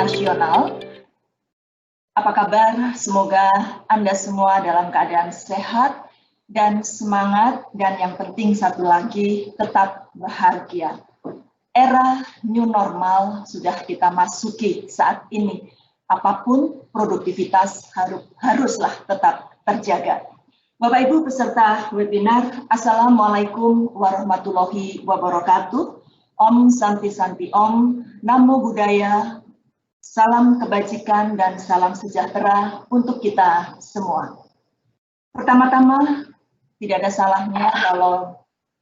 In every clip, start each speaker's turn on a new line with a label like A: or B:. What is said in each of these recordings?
A: nasional. Apa kabar? Semoga Anda semua dalam keadaan sehat dan semangat, dan yang penting satu lagi, tetap bahagia. Era new normal sudah kita masuki saat ini. Apapun produktivitas haruslah tetap terjaga. Bapak Ibu peserta webinar, Assalamualaikum warahmatullahi wabarakatuh. Om Santi Santi Om, Namo Buddhaya, salam kebajikan dan salam sejahtera untuk kita semua. Pertama-tama, tidak ada salahnya kalau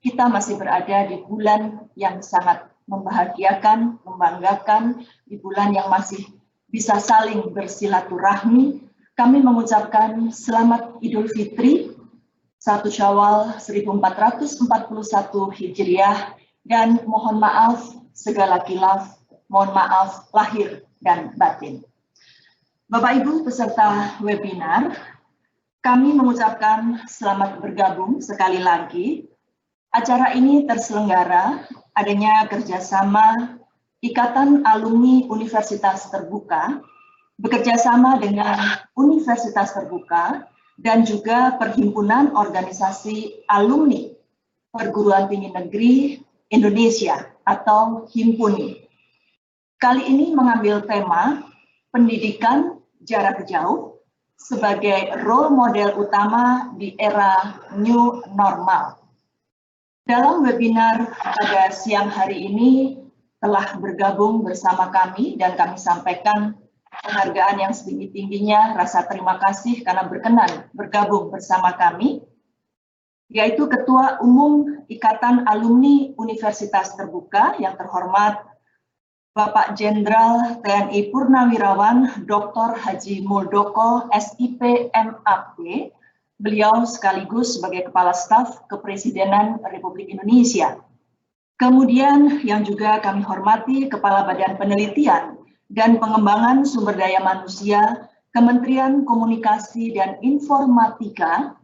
A: kita masih berada di bulan yang sangat membahagiakan, membanggakan, di bulan yang masih bisa saling bersilaturahmi. Kami mengucapkan selamat Idul Fitri 1 Syawal 1441 Hijriah, dan mohon maaf segala khilaf, mohon maaf lahir dan batin. Bapak Ibu peserta webinar, kami mengucapkan selamat bergabung sekali lagi. Acara ini terselenggara adanya kerjasama Ikatan Alumni Universitas Terbuka, bekerjasama dengan Universitas Terbuka, dan juga Perhimpunan Organisasi Alumni Perguruan Tinggi Negeri Indonesia atau Himpuni. Kali ini mengambil tema pendidikan jarak jauh sebagai role model utama di era new normal. Dalam webinar pada siang hari ini telah bergabung bersama kami, dan kami sampaikan penghargaan yang setinggi-tingginya, rasa terima kasih karena berkenan bergabung bersama kami, yaitu Ketua Umum Ikatan Alumni Universitas Terbuka yang terhormat Bapak Jenderal TNI Purnawirawan Dr. Haji Muldoko, SIP MAP, beliau sekaligus sebagai Kepala Staf Kepresidenan Republik Indonesia. Kemudian yang juga kami hormati Kepala Badan Penelitian dan Pengembangan Sumber Daya Manusia Kementerian Komunikasi dan Informatika,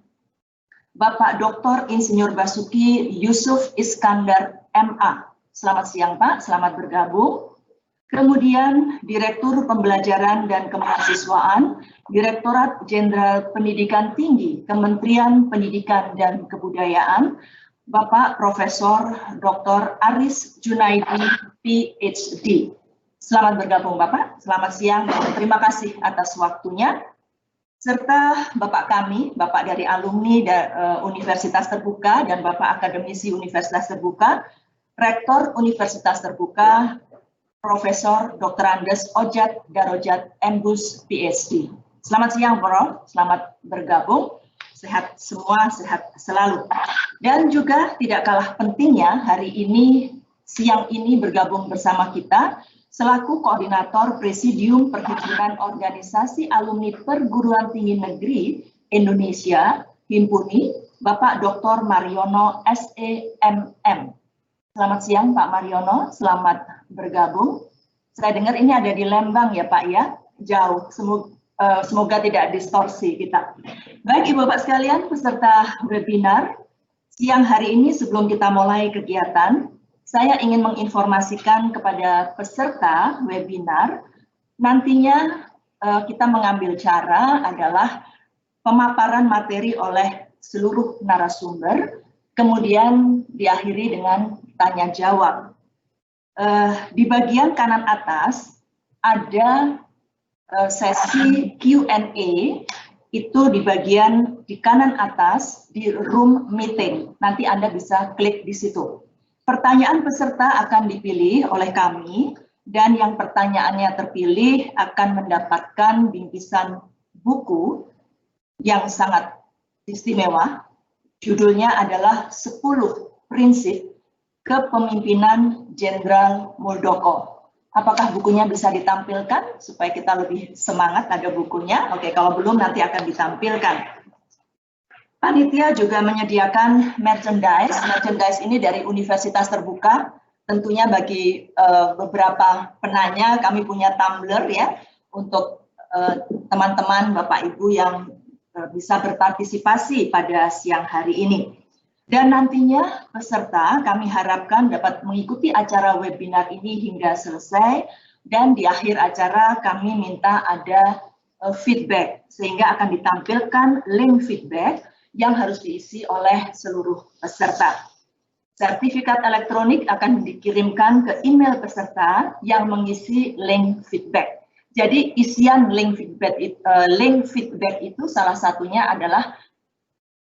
A: Bapak Dr. Insinyur Basuki Yusuf Iskandar MA. Selamat siang Pak, selamat bergabung. Kemudian Direktur Pembelajaran dan Kemahasiswaan, Direktorat Jenderal Pendidikan Tinggi, Kementerian Pendidikan dan Kebudayaan, Bapak Profesor Dr. Aris Junaidi, PhD. Selamat bergabung Bapak, selamat siang, terima kasih atas waktunya. Serta Bapak kami, Bapak dari alumni Universitas Terbuka dan Bapak akademisi Universitas Terbuka, Rektor Universitas Terbuka, Profesor Dr. Andes Ojat Darojat Embus, PhD. Selamat siang, Prof. Selamat bergabung. Sehat semua, sehat selalu. Dan juga tidak kalah pentingnya, hari ini, siang ini bergabung bersama kita, selaku Koordinator Presidium Perhimpunan Organisasi Alumni Perguruan Tinggi Negeri Indonesia, Himpuni, Bapak Dr. Mariono, SEMM. Selamat siang Pak Mariono, selamat bergabung. Saya dengar ini ada di Lembang ya Pak ya, jauh, semoga tidak distorsi kita. Baik Ibu Bapak sekalian peserta webinar, siang hari ini sebelum kita mulai kegiatan, saya ingin menginformasikan kepada peserta webinar, nantinya kita mengambil cara adalah pemaparan materi oleh seluruh narasumber, kemudian diakhiri dengan tanya jawab. Di bagian kanan atas ada sesi Q&A, itu di bagian di kanan atas di room meeting. Nanti Anda bisa klik di situ. Pertanyaan peserta akan dipilih oleh kami, dan yang pertanyaannya terpilih akan mendapatkan bingkisan buku yang sangat istimewa. Judulnya adalah 10 Prinsip Kepemimpinan Jenderal Muldoko. Apakah bukunya bisa ditampilkan supaya kita lebih semangat, ada bukunya? Oke, kalau belum nanti akan ditampilkan. Panitia juga menyediakan merchandise. Merchandise ini dari Universitas Terbuka. Tentunya bagi beberapa penanya kami punya tumbler ya untuk teman-teman Bapak Ibu yang bisa berpartisipasi pada siang hari ini. Dan nantinya peserta kami harapkan dapat mengikuti acara webinar ini hingga selesai, Dan di akhir acara kami minta ada feedback, sehingga akan ditampilkan link feedback yang harus diisi oleh seluruh peserta. Sertifikat elektronik akan dikirimkan ke email peserta yang mengisi link feedback. Jadi isian link feedback itu salah satunya adalah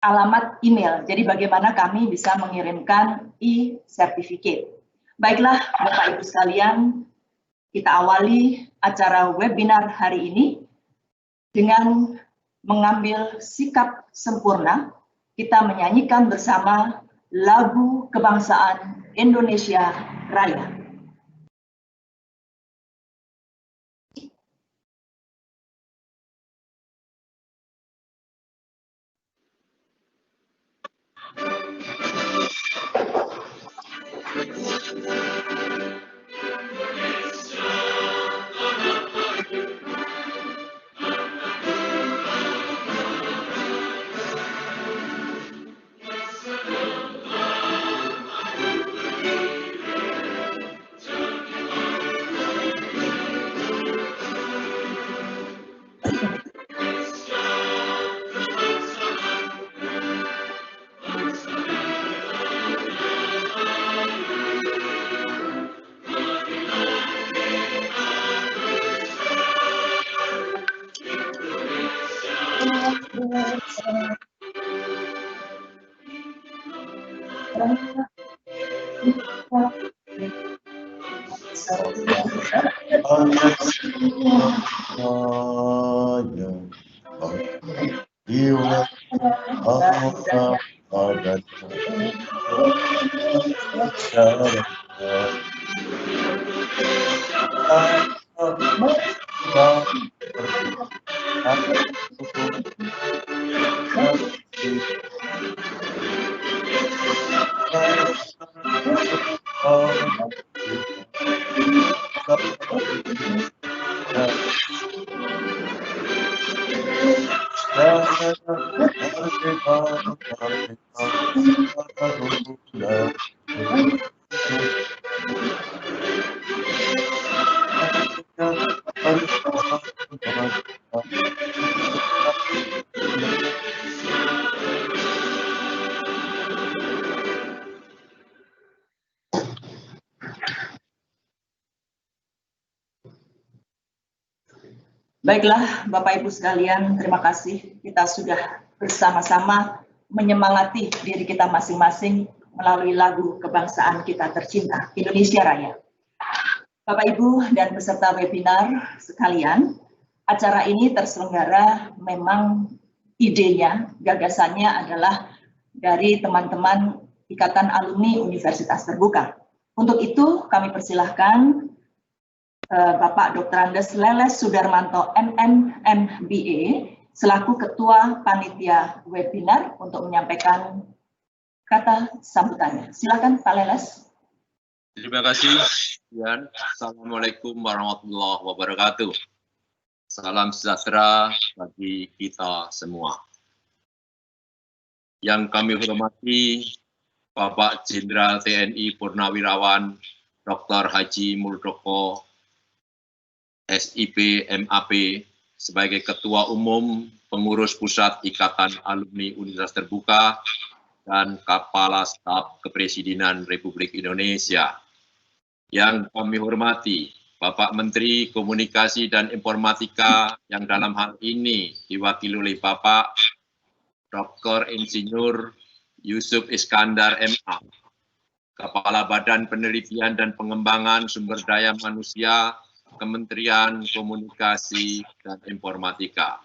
A: alamat email. Jadi bagaimana kami bisa mengirimkan e-certificate. Baiklah Bapak Ibu sekalian, kita awali acara webinar hari ini dengan mengambil sikap sempurna. Kita menyanyikan bersama lagu kebangsaan Indonesia Raya. Baiklah Bapak Ibu sekalian, terima kasih. Kita sudah bersama-sama menyemangati diri kita masing-masing melalui lagu kebangsaan kita tercinta, Indonesia Raya. Bapak Ibu dan peserta webinar sekalian, acara ini terselenggara memang idenya, gagasannya adalah dari teman-teman Ikatan Alumni Universitas Terbuka. Untuk itu kami persilahkan Bapak Dr. Andes Leles Sudarmanto MM MBA selaku Ketua Panitia Webinar untuk menyampaikan kata sambutannya. Silakan Pak Leles.
B: Terima kasih, Yan. Assalamualaikum warahmatullahi wabarakatuh. Salam sejahtera bagi kita semua. Yang kami hormati Bapak Jenderal TNI Purnawirawan Dr. Haji Muldoko SIP MAP sebagai Ketua Umum Pengurus Pusat Ikatan Alumni Universitas Terbuka dan Kepala Staf Kepresidenan Republik Indonesia. Yang kami hormati Bapak Menteri Komunikasi dan Informatika yang dalam hal ini diwakili oleh Bapak Dr. Insinyur Yusuf Iskandar MA, Kepala Badan Penelitian dan Pengembangan Sumber Daya Manusia Kementerian Komunikasi dan Informatika.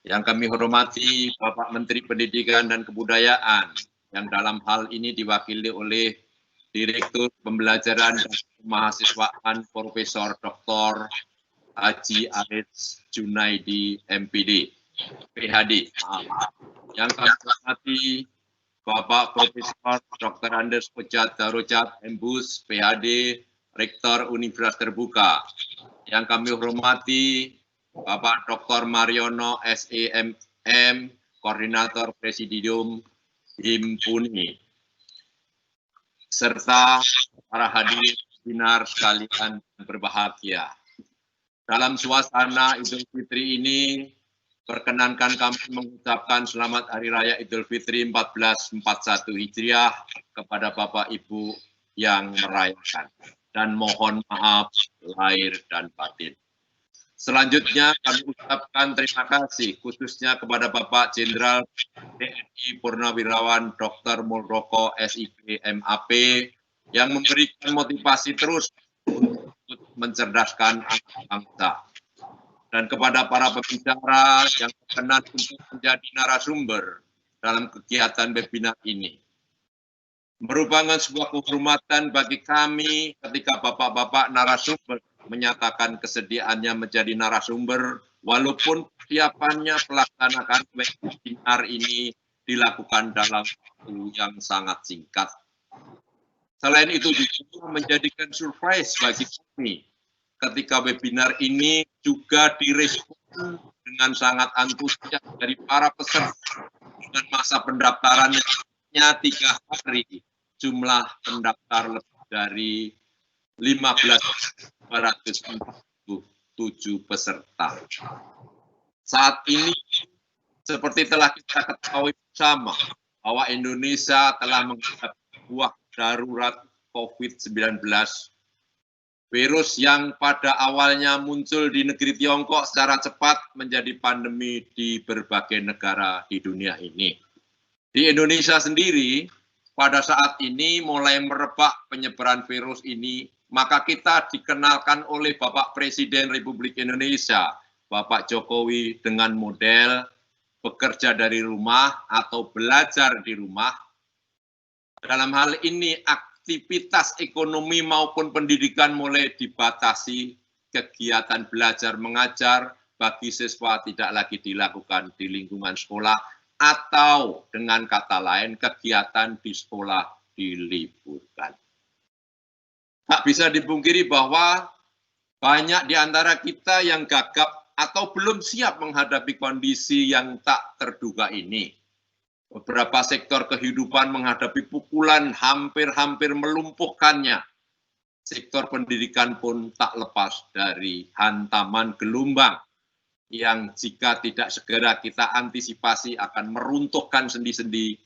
B: Yang kami hormati Bapak Menteri Pendidikan dan Kebudayaan yang dalam hal ini diwakili oleh Direktur Pembelajaran dan Kemahasiswaan Profesor Dr. Haji Aris Junaidi MPD, PhD. Yang kami hormati Bapak Profesor Dr. Andes Pejat Darojat Embus, PhD, Rektor Universitas Terbuka. Yang kami hormati Bapak Dr. Mariono SEMM, Koordinator Presidium Himpuni, serta para hadirin webinar sekalian berbahagia. Dalam suasana Idul Fitri ini, perkenankan kami mengucapkan selamat Hari Raya Idul Fitri 1441 Hijriah kepada Bapak Ibu yang merayakan. Dan mohon maaf lahir dan batin. Selanjutnya kami ucapkan terima kasih khususnya kepada Bapak Jenderal TNI Purnawirawan Dr. Muldoko SIP MAP yang memberikan motivasi terus untuk mencerdaskan anak bangsa. Dan kepada para pembicara yang berkenan untuk menjadi narasumber dalam kegiatan webinar ini. Merupakan sebuah kehormatan bagi kami ketika bapak-bapak narasumber menyatakan kesediaannya menjadi narasumber, walaupun persiapannya pelaksanaan webinar ini dilakukan dalam waktu yang sangat singkat. Selain itu juga menjadikan surprise bagi kami ketika webinar ini juga direspon dengan sangat antusias dari para peserta dengan masa pendaftarannya 3 hari, jumlah pendaftar lebih dari 15.247 peserta. Saat ini, seperti telah kita ketahui bersama, bahwa Indonesia telah menghadapi sebuah darurat COVID-19, virus yang pada awalnya muncul di negeri Tiongkok secara cepat menjadi pandemi di berbagai negara di dunia ini. Di Indonesia sendiri, pada saat ini mulai merebak penyebaran virus ini, maka kita dikenalkan oleh Bapak Presiden Republik Indonesia, Bapak Jokowi, dengan model bekerja dari rumah atau belajar di rumah. Dalam hal ini, aktivitas ekonomi maupun pendidikan mulai dibatasi, kegiatan belajar mengajar bagi siswa tidak lagi dilakukan di lingkungan sekolah, atau dengan kata lain, kegiatan di sekolah diliburkan. Tak bisa dipungkiri bahwa banyak di antara kita yang gagap atau belum siap menghadapi kondisi yang tak terduga ini. Beberapa sektor kehidupan menghadapi pukulan hampir-hampir melumpuhkannya. Sektor pendidikan pun tak lepas dari hantaman gelombang yang jika tidak segera kita antisipasi akan meruntuhkan sendi-sendi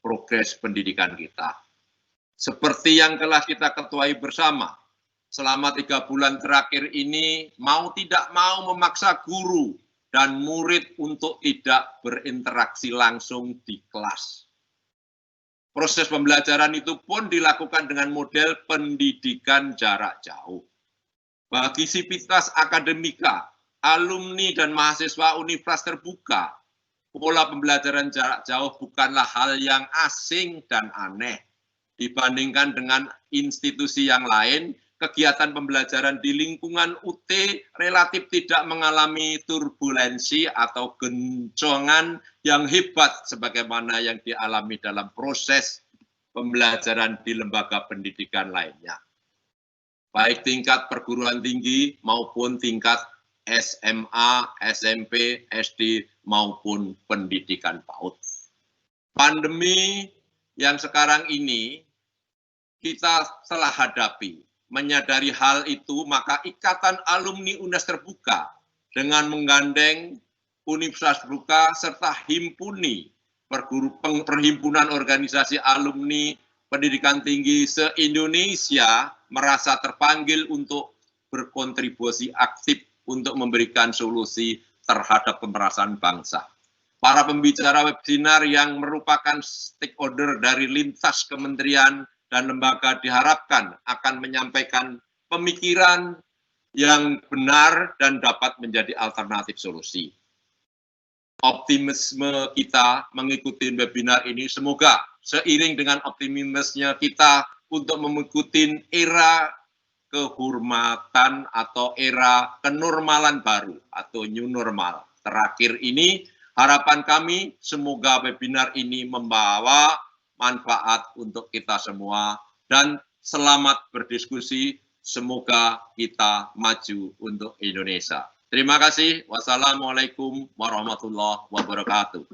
B: progres pendidikan kita. Seperti yang telah kita ketuai bersama, selama 3 bulan terakhir ini mau tidak mau memaksa guru dan murid untuk tidak berinteraksi langsung di kelas. Proses pembelajaran itu pun dilakukan dengan model pendidikan jarak jauh. Bagi sivitas akademika, alumni dan mahasiswa Universitas Terbuka, pola pembelajaran jarak jauh bukanlah hal yang asing dan aneh. Dibandingkan dengan institusi yang lain, kegiatan pembelajaran di lingkungan UT relatif tidak mengalami turbulensi atau gencongan yang hebat sebagaimana yang dialami dalam proses pembelajaran di lembaga pendidikan lainnya. Baik tingkat perguruan tinggi maupun tingkat SMA, SMP, SD, maupun pendidikan PAUD. Pandemi yang sekarang ini kita telah hadapi. Menyadari hal itu, maka Ikatan Alumni Universitas Terbuka dengan menggandeng Universitas Terbuka serta Himpuni, Perhimpunan Organisasi Alumni Pendidikan Tinggi se-Indonesia merasa terpanggil untuk berkontribusi aktif untuk memberikan solusi terhadap pemerasan bangsa. Para pembicara webinar yang merupakan stakeholder dari lintas kementerian dan lembaga diharapkan akan menyampaikan pemikiran yang benar dan dapat menjadi alternatif solusi. Optimisme kita mengikuti webinar ini semoga seiring dengan optimismenya kita untuk mengikuti era kehormatan atau era kenormalan baru atau new normal. Terakhir ini, harapan kami semoga webinar ini membawa manfaat untuk kita semua dan selamat berdiskusi. Semoga kita maju untuk Indonesia. Terima kasih. Wassalamualaikum warahmatullahi wabarakatuh.